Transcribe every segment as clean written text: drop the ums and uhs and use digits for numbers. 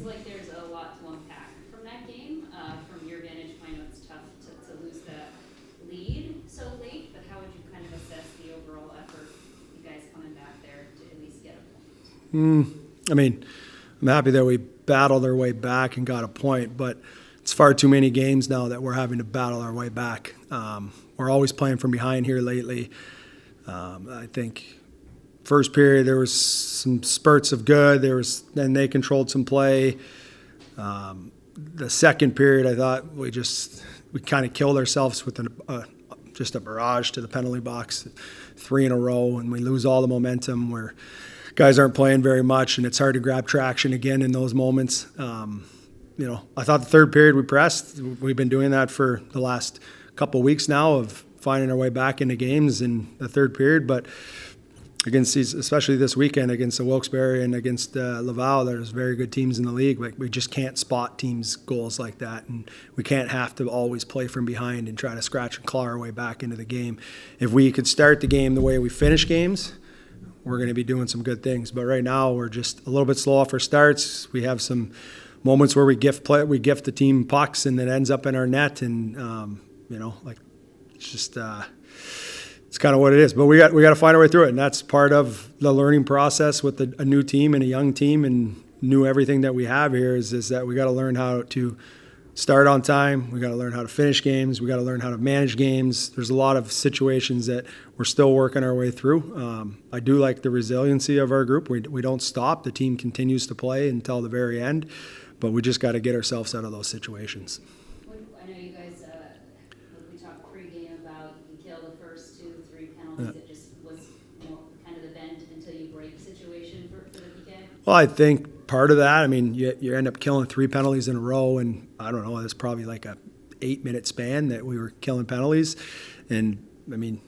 like there's a lot to unpack from that game. From your vantage point, it's tough to lose that lead so late, but how would you kind of assess the overall effort, you guys coming back there to at least get a point? I mean, I'm happy that we battled our way back and got a point, but it's far too many games now that we're having to battle our way back. We're always playing from behind here lately. I think first period there was some spurts of good. Then they controlled some play. The second period, I thought we kind of killed ourselves with just a barrage to the penalty box, 3 in a row, and we lose all the momentum where guys aren't playing very much, and it's hard to grab traction again in those moments. I thought the third period we pressed. We've been doing that for the last couple of weeks now of finding our way back into games in the third period, but against these, especially this weekend against the Wilkes-Barre and against Laval, there's very good teams in the league. Like, we just can't spot teams' goals like that, and we can't have to always play from behind and try to scratch and claw our way back into the game. If we could start the game the way we finish games, we're going to be doing some good things. But right now, we're just a little bit slow off our starts. We have some moments where we gift the team pucks, and it ends up in our net, and it's just. It's kind of what it is, but we got to find our way through it, and that's part of the learning process with a new team and a young team, and everything that we have here is that we got to learn how to start on time. We got to learn how to finish games. We got to learn how to manage games. There's a lot of situations that we're still working our way through. I do like the resiliency of our group. We don't stop. The team continues to play until the very end, but we just got to get ourselves out of those situations. I know you guys, we talked pregame about you kill the first 2-3 penalties. Yeah. It just was more kind of the bend until you break situation for the PK? Well, I think part of that, I mean, you end up killing 3 penalties in a row, and I don't know, it's probably like a 8-minute span that we were killing penalties. And, I mean,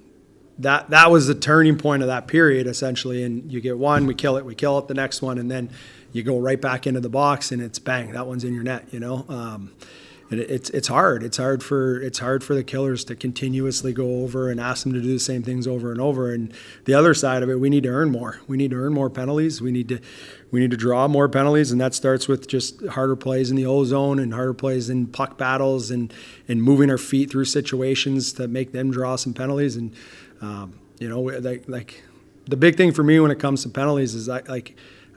that was the turning point of that period, essentially. And you get one, we kill it the next one, and then you go right back into the box, and it's bang, that one's in your net, And it's hard. It's hard for the killers to continuously go over and ask them to do the same things over and over. And the other side of it, we need to earn more. We need to earn more penalties. We need to draw more penalties, and that starts with just harder plays in the O zone and harder plays in puck battles and moving our feet through situations to make them draw some penalties. And like the big thing for me when it comes to penalties is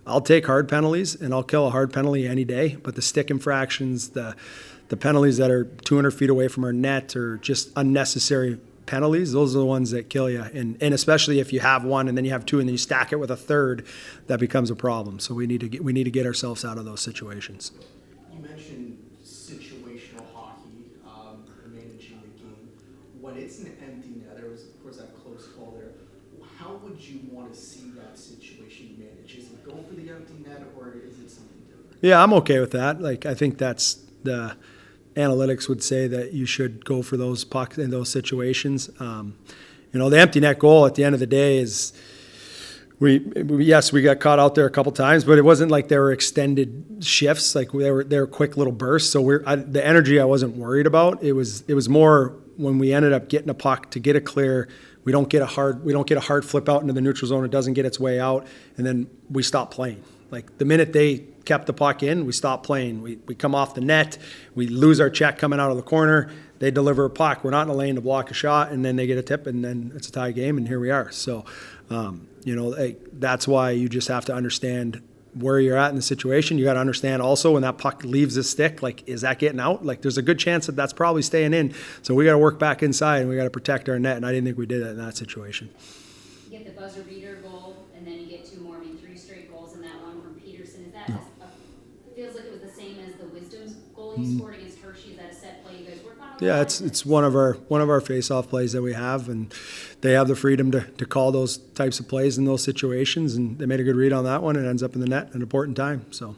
I'll take hard penalties and I'll kill a hard penalty any day, but the stick infractions, the penalties that are 200 feet away from our net or just unnecessary penalties, those are the ones that kill you. And especially if you have one and then you have 2 and then you stack it with a third, that becomes a problem. So we need to get ourselves out of those situations. You mentioned situational hockey, managing the game. When it's an empty net, there was of course that close call there. How would you want to see that situation managed? Is it go for the empty net or is it something different? Yeah, I'm okay with that. I think that's the analytics would say that you should go for those pucks in those situations. The empty net goal at the end of the day is we got caught out there a couple times, but it wasn't like they were extended shifts. Like they were quick little bursts. So the energy I wasn't worried about. It was more when we ended up getting a puck to get it clear. We don't get a hard flip out into the neutral zone. It doesn't get its way out, and then we stop playing. Like the minute they kept the puck in, we stopped playing. We come off the net. We lose our check coming out of the corner. They deliver a puck. We're not in the lane to block a shot, and then they get a tip, and then it's a tie game, and here we are. So, that's why you just have to understand where you're at in the situation. You got to understand also when that puck leaves the stick, like, is that getting out? Like, there's a good chance that that's probably staying in. So we got to work back inside, and we got to protect our net, and I didn't think we did that in that situation. You get the buzzer beater goal, and then you get 2 more. 3 straight goals in that one from Peterson. Is that feels like it was the same as the Wisdom's goal you scored against Hershey? Is that a set play you guys work on? Yeah, it's one of our face-off plays that we have, and they have the freedom to call those types of plays in those situations, and they made a good read on that one. It ends up in the net at an important time. So.